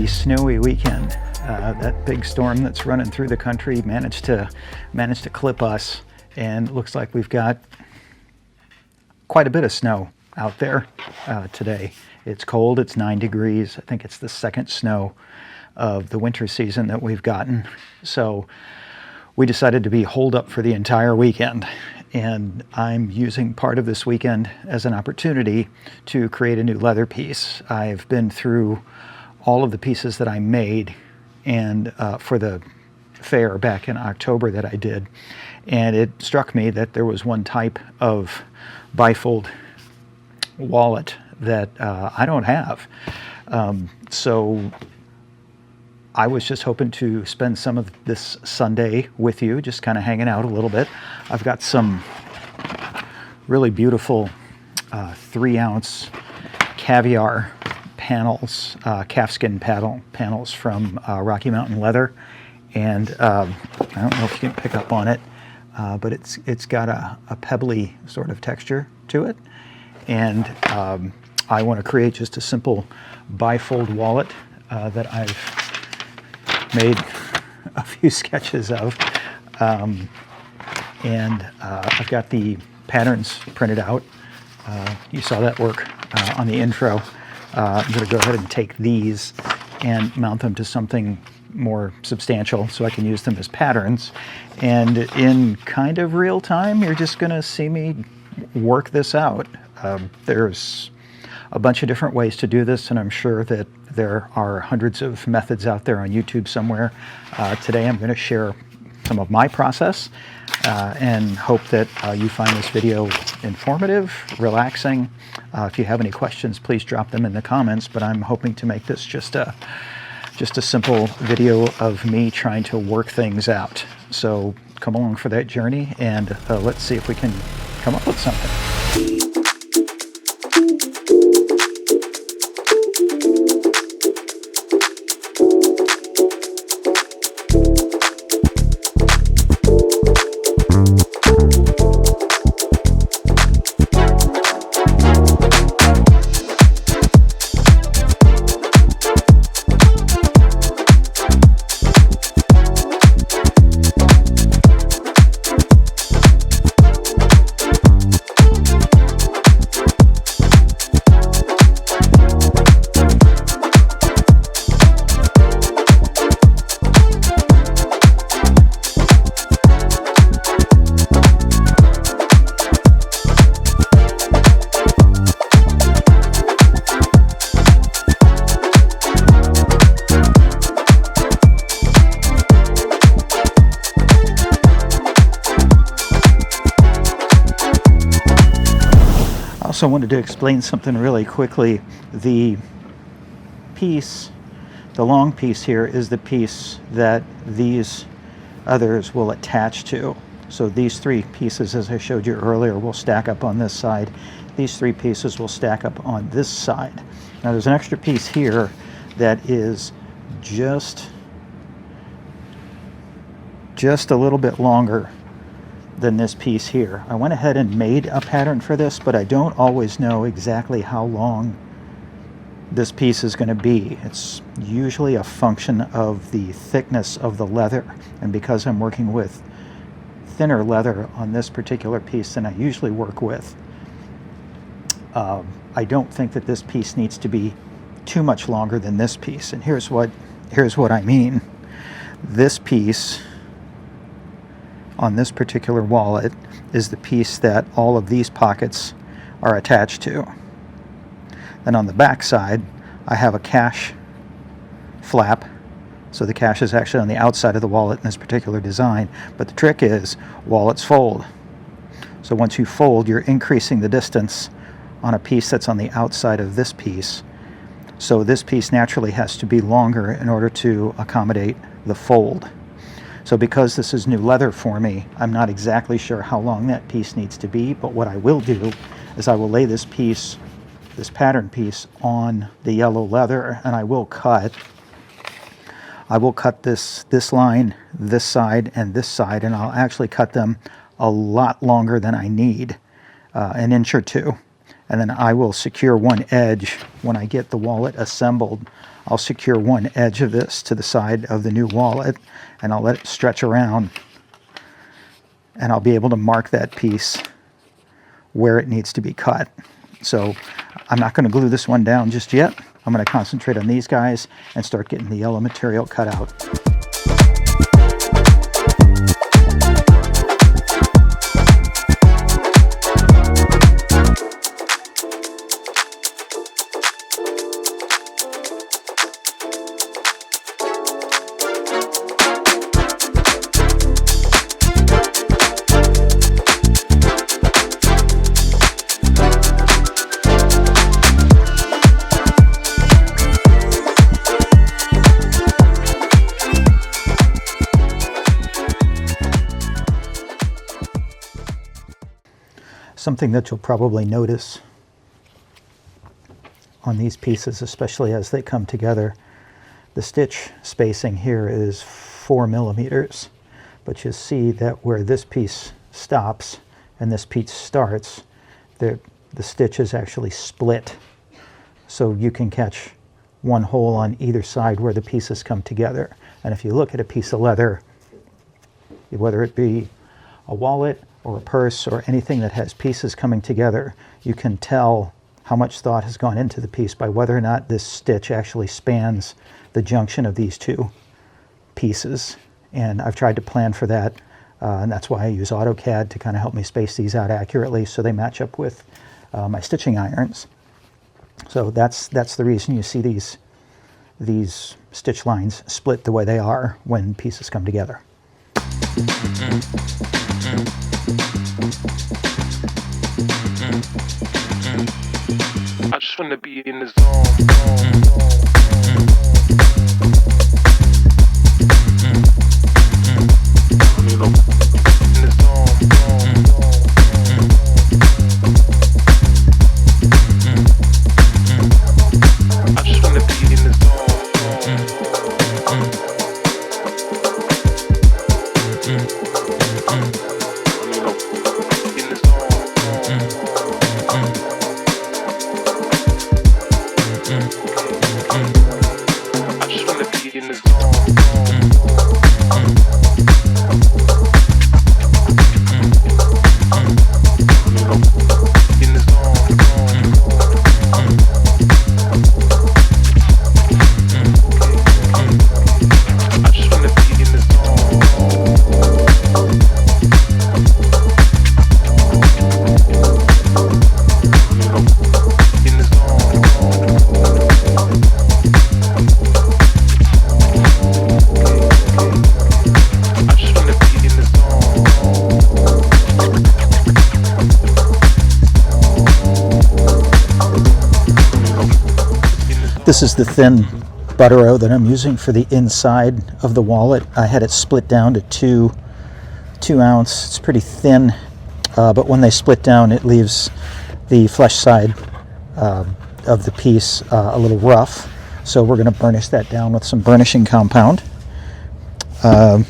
rainy, snowy weekend. That big storm that's running through the country managed to clip us, and it looks like we've got quite a bit of snow out there today. It's cold, it's 9 degrees. I think it's the second snow of the winter season that we've gotten. So we decided to be holed up for the entire weekend. And I'm using part of this weekend as an opportunity to create a new leather piece. I've been through all of the pieces that I made and for the fair back in October that I did. And it struck me that there was one type of bifold wallet that I don't have. So I was just hoping to spend some of this Sunday with you, just kind of hanging out a little bit. I've got some really beautiful 3-ounce caviar panels, calfskin panels from Rocky Mountain Leather. And I don't know if you can pick up on it, but it's got a pebbly sort of texture to it. And I want to create just a simple bifold wallet that I've made a few sketches of, and I've got the patterns printed out. You saw that work on the intro. I'm going to go ahead and take these and mount them to something more substantial so I can use them as patterns. And in kind of real time, you're just going to see me work this out. There's a bunch of different ways to do this, and I'm sure that there are hundreds of methods out there on YouTube somewhere. Today I'm going to share some of my process and hope that you find this video informative, relaxing. If you have any questions, please drop them in the comments, but I'm hoping to make this just a simple video of me trying to work things out. So come along for that journey, and let's see if we can come up with something. I wanted to explain something really quickly. The long piece here is the piece that these others will attach to. So these 3 pieces, as I showed you earlier, will stack up on this side. These 3 pieces will stack up on this side. Now there's an extra piece here that is just a little bit longer than this piece here. I went ahead and made a pattern for this, but I don't always know exactly how long this piece is going to be. It's usually a function of the thickness of the leather, and because I'm working with thinner leather on this particular piece than I usually work with, I don't think that this piece needs to be too much longer than this piece. And here's what I mean. This piece on this particular wallet is the piece that all of these pockets are attached to. Then on the back side, I have a cash flap. So the cash is actually on the outside of the wallet in this particular design. But the trick is wallets fold. So once you fold, you're increasing the distance on a piece that's on the outside of this piece. So this piece naturally has to be longer in order to accommodate the fold. So because this is new leather for me, I'm not exactly sure how long that piece needs to be, but what I will do is I will lay this piece, this pattern piece, on the yellow leather, and I will cut this line, this side, and this side, and I'll actually cut them a lot longer than I need, an inch or two. And then I will secure one edge when I get the wallet assembled. I'll secure one edge of this to the side of the new wallet, and I'll let it stretch around, and I'll be able to mark that piece where it needs to be cut. So I'm not going to glue this one down just yet. I'm going to concentrate on these guys and start getting the yellow material cut out. Something that you'll probably notice on these pieces, especially as they come together, the stitch spacing here is 4 millimeters, but you see that where this piece stops and this piece starts, the stitch is actually split, so you can catch one hole on either side where the pieces come together. And if you look at a piece of leather, whether it be a wallet or a purse or anything that has pieces coming together, you can tell how much thought has gone into the piece by whether or not this stitch actually spans the junction of these two pieces. And I've tried to plan for that, and that's why I use AutoCAD to kind of help me space these out accurately so they match up with my stitching irons. So that's the reason you see these stitch lines split the way they are when pieces come together. I just want to be in the zone. You know, in the zone. I just want to be in the zone. This is the thin buttero that I'm using for the inside of the wallet. I had it split down to two ounce. It's pretty thin, but when they split down, it leaves the flesh side of the piece a little rough. So we're going to burnish that down with some burnishing compound and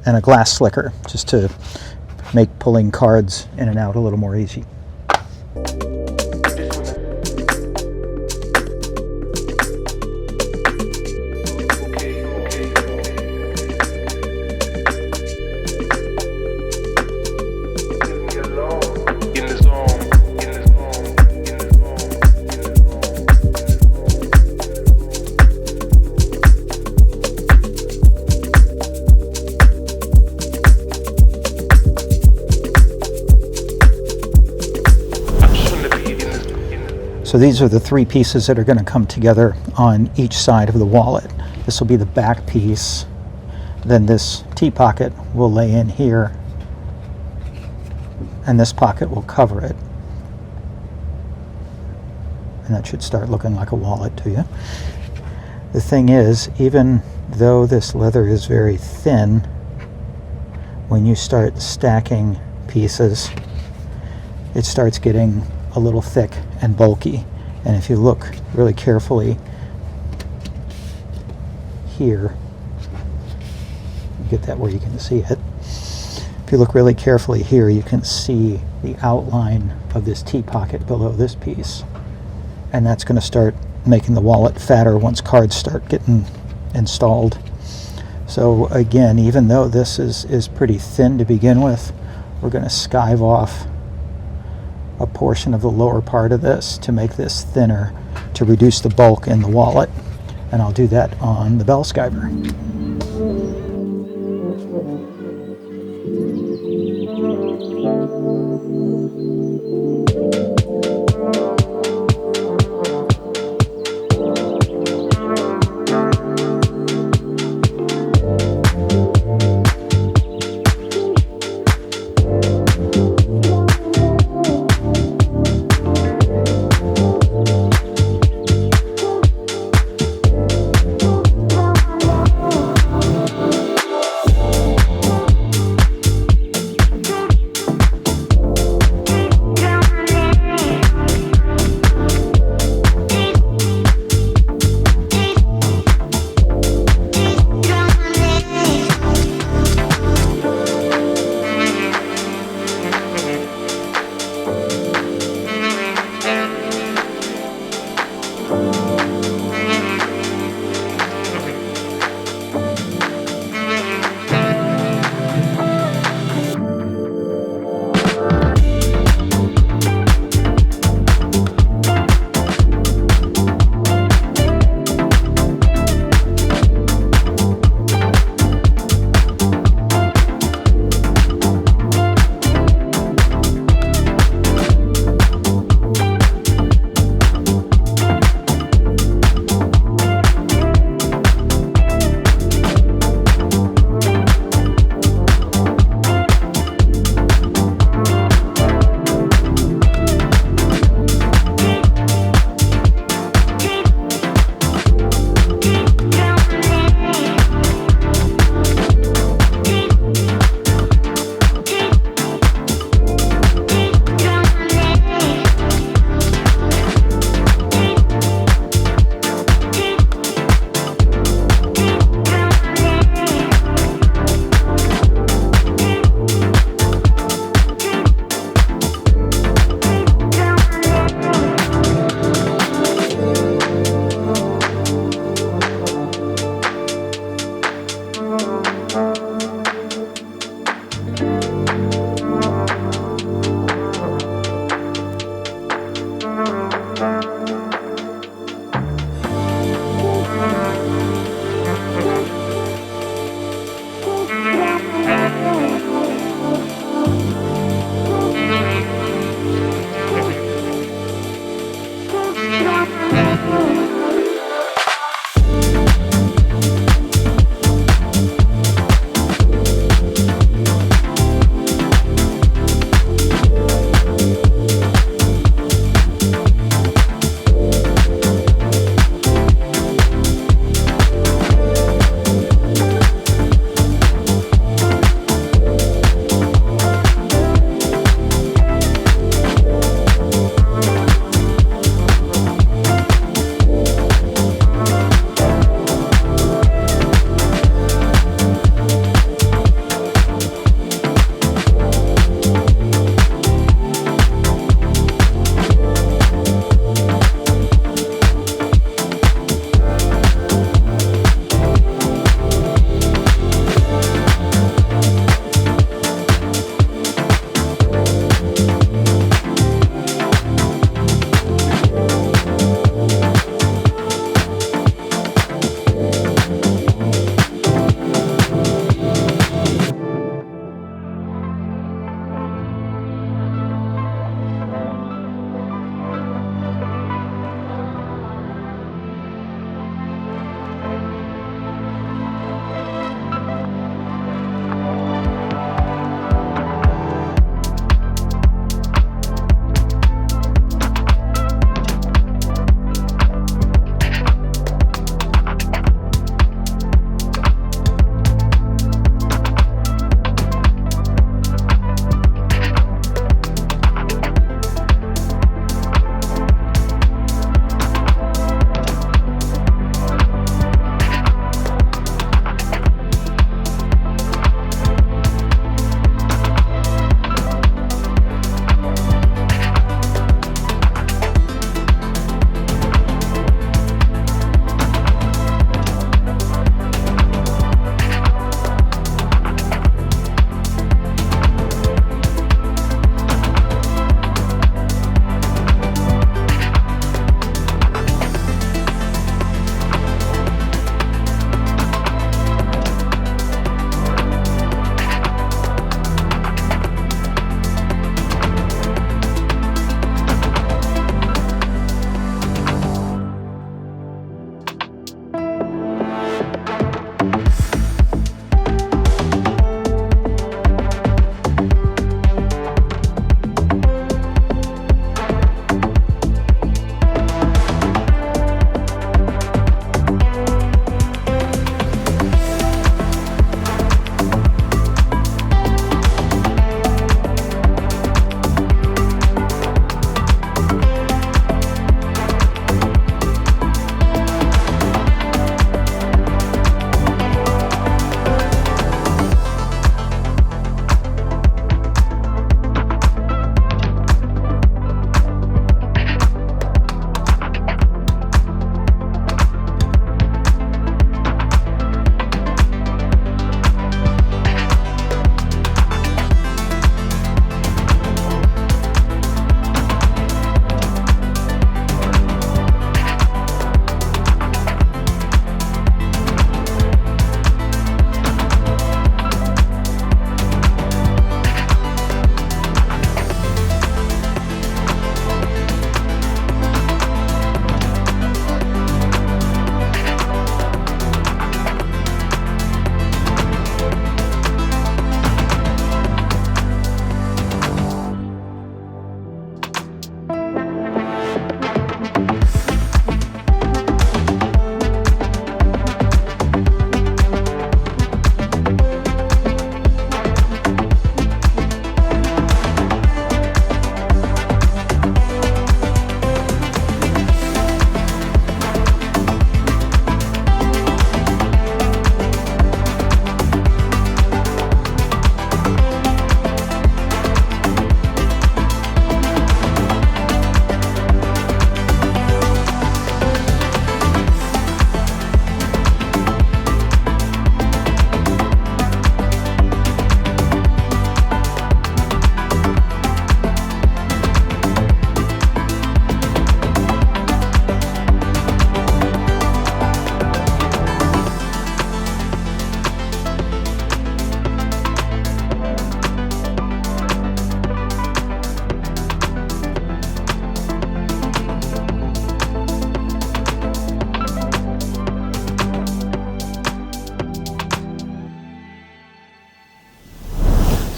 a glass slicker, just to make pulling cards in and out a little more easy. So these are the three pieces that are going to come together on each side of the wallet. This will be the back piece. Then this T-pocket will lay in here, and this pocket will cover it. And that should start looking like a wallet to you. The thing is, even though this leather is very thin, when you start stacking pieces, it starts getting a little thick and bulky. And if you look really carefully here, get that where you can see it. If you look really carefully here, you can see the outline of this T-pocket below this piece. And that's going to start making the wallet fatter once cards start getting installed. So again, even though this is pretty thin to begin with, we're going to skive off a portion of the lower part of this to make this thinner, to reduce the bulk in the wallet. And I'll do that on the bell skiver.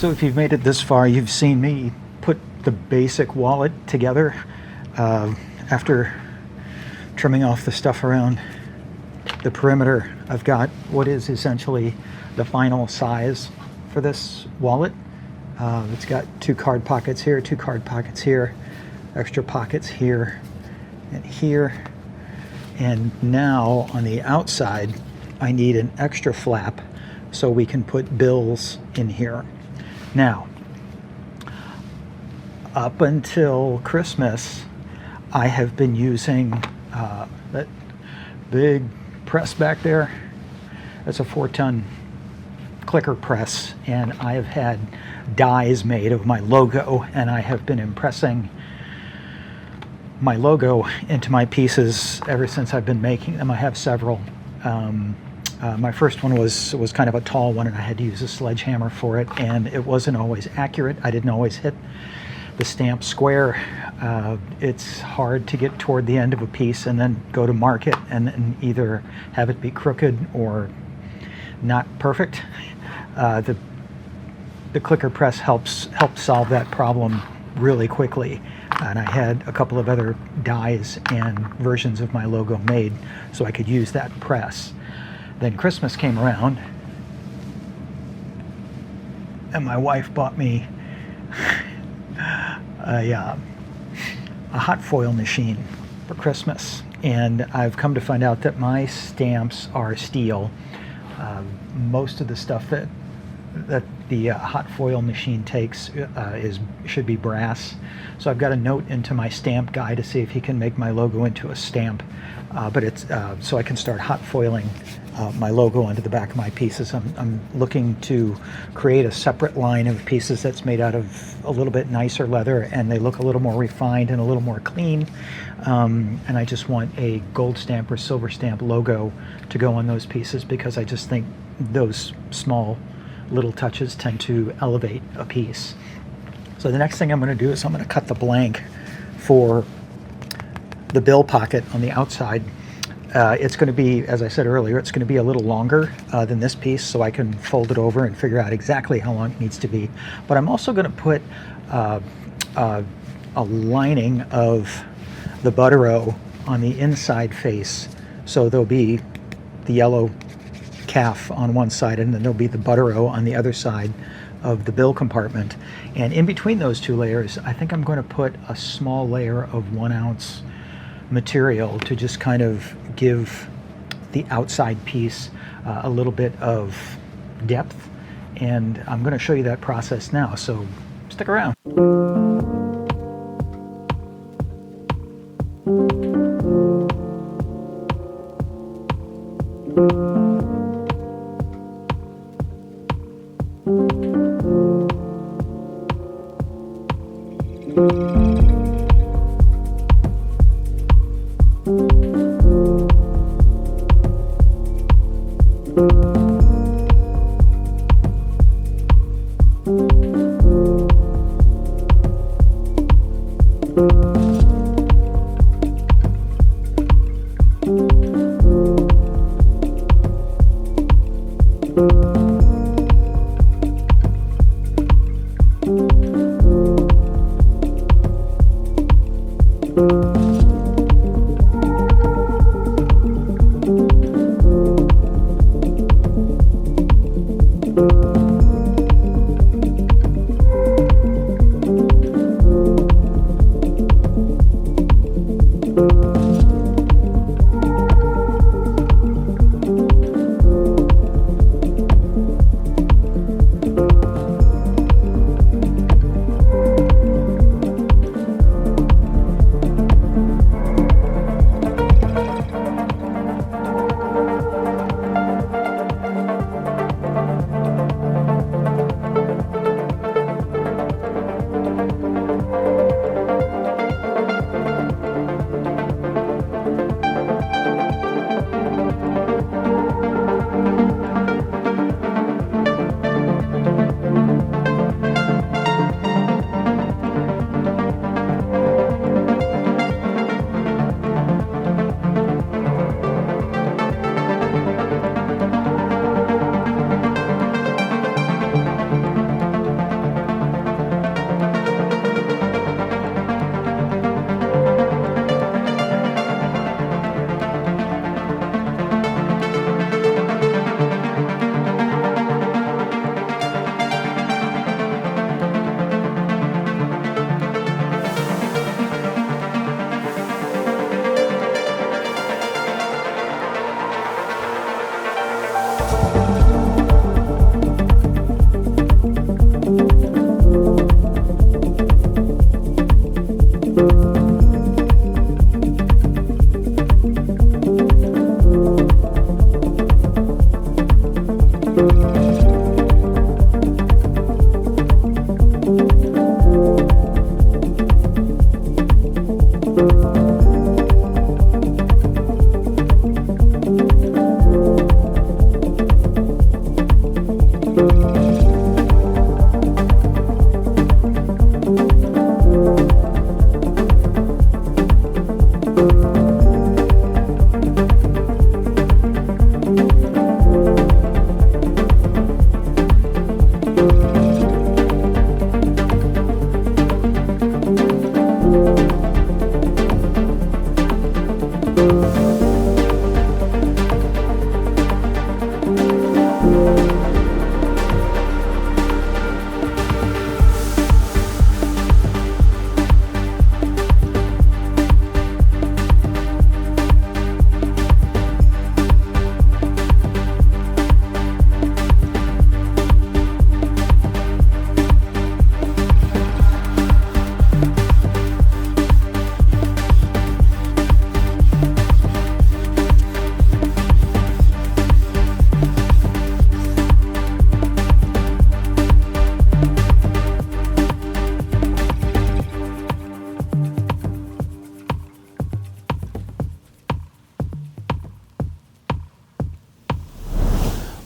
So if you've made it this far, you've seen me put the basic wallet together after trimming off the stuff around the perimeter. I've got what is essentially the final size for this wallet. It's got 2 card pockets here, 2 card pockets here, extra pockets here and here. And now on the outside, I need an extra flap so we can put bills in here. Now, up until Christmas, I have been using that big press back there. That's a 4-ton clicker press, and I have had dies made of my logo, and I have been impressing my logo into my pieces ever since I've been making them. I have several. My first one was kind of a tall one, and I had to use a sledgehammer for it, and it wasn't always accurate. I didn't always hit the stamp square. It's hard to get toward the end of a piece and then go to market and then either have it be crooked or not perfect. The clicker press helps solve that problem really quickly. And I had a couple of other dies and versions of my logo made so I could use that press. Then Christmas came around, and my wife bought me a hot foil machine for Christmas. And I've come to find out that my stamps are steel. Most of the stuff that the hot foil machine takes should be brass. So I've got a note into my stamp guy to see if he can make my logo into a stamp. But it's so I can start hot foiling my logo onto the back of my pieces. I'm looking to create a separate line of pieces that's made out of a little bit nicer leather, and they look a little more refined and a little more clean. And I just want a gold stamp or silver stamp logo to go on those pieces, because I just think those small little touches tend to elevate a piece. So the next thing I'm going to do is I'm going to cut the blank for the bill pocket on the outside. It's going to be, as I said earlier, it's going to be a little longer than this piece, so I can fold it over and figure out exactly how long it needs to be. But I'm also going to put a lining of the buttero on the inside face. So there'll be the yellow calf on one side, and then there'll be the buttero on the other side of the bill compartment. And in between those two layers, I think I'm going to put a small layer of 1 ounce material to just kind of give the outside piece a little bit of depth. And I'm going to show you that process now, so stick around.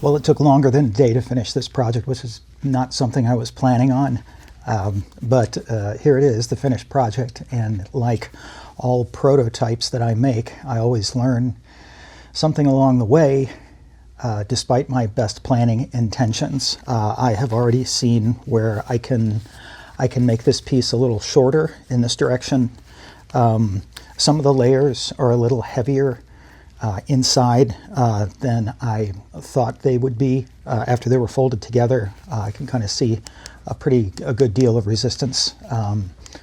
Well, it took longer than a day to finish this project, which is not something I was planning on. But here it is, the finished project. And like all prototypes that I make, I always learn something along the way, despite my best planning intentions. I have already seen where I can make this piece a little shorter in this direction. Some of the layers are a little heavier inside than I thought they would be after they were folded together. I can kind of see a good deal of resistance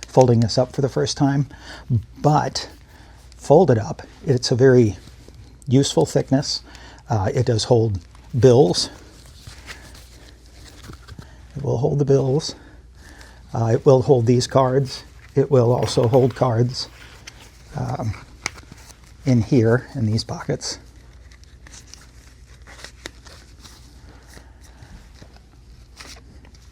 folding this up for the first time, but folded up, it's a very useful thickness. It does hold bills. It will hold the bills. It will hold these cards. It will also hold cards in here, in these pockets.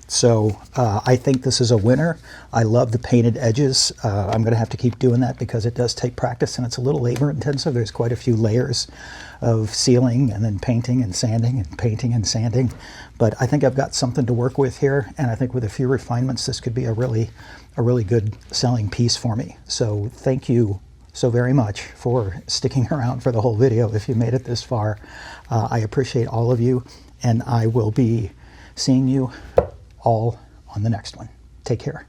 So I think this is a winner. I love the painted edges. I'm going to have to keep doing that because it does take practice and it's a little labor intensive. There's quite a few layers of sealing and then painting and sanding and painting and sanding. But I think I've got something to work with here, and I think with a few refinements this could be a really good selling piece for me. So thank you so very much for sticking around for the whole video if you made it this far. I appreciate all of you, and I will be seeing you all on the next one. Take care.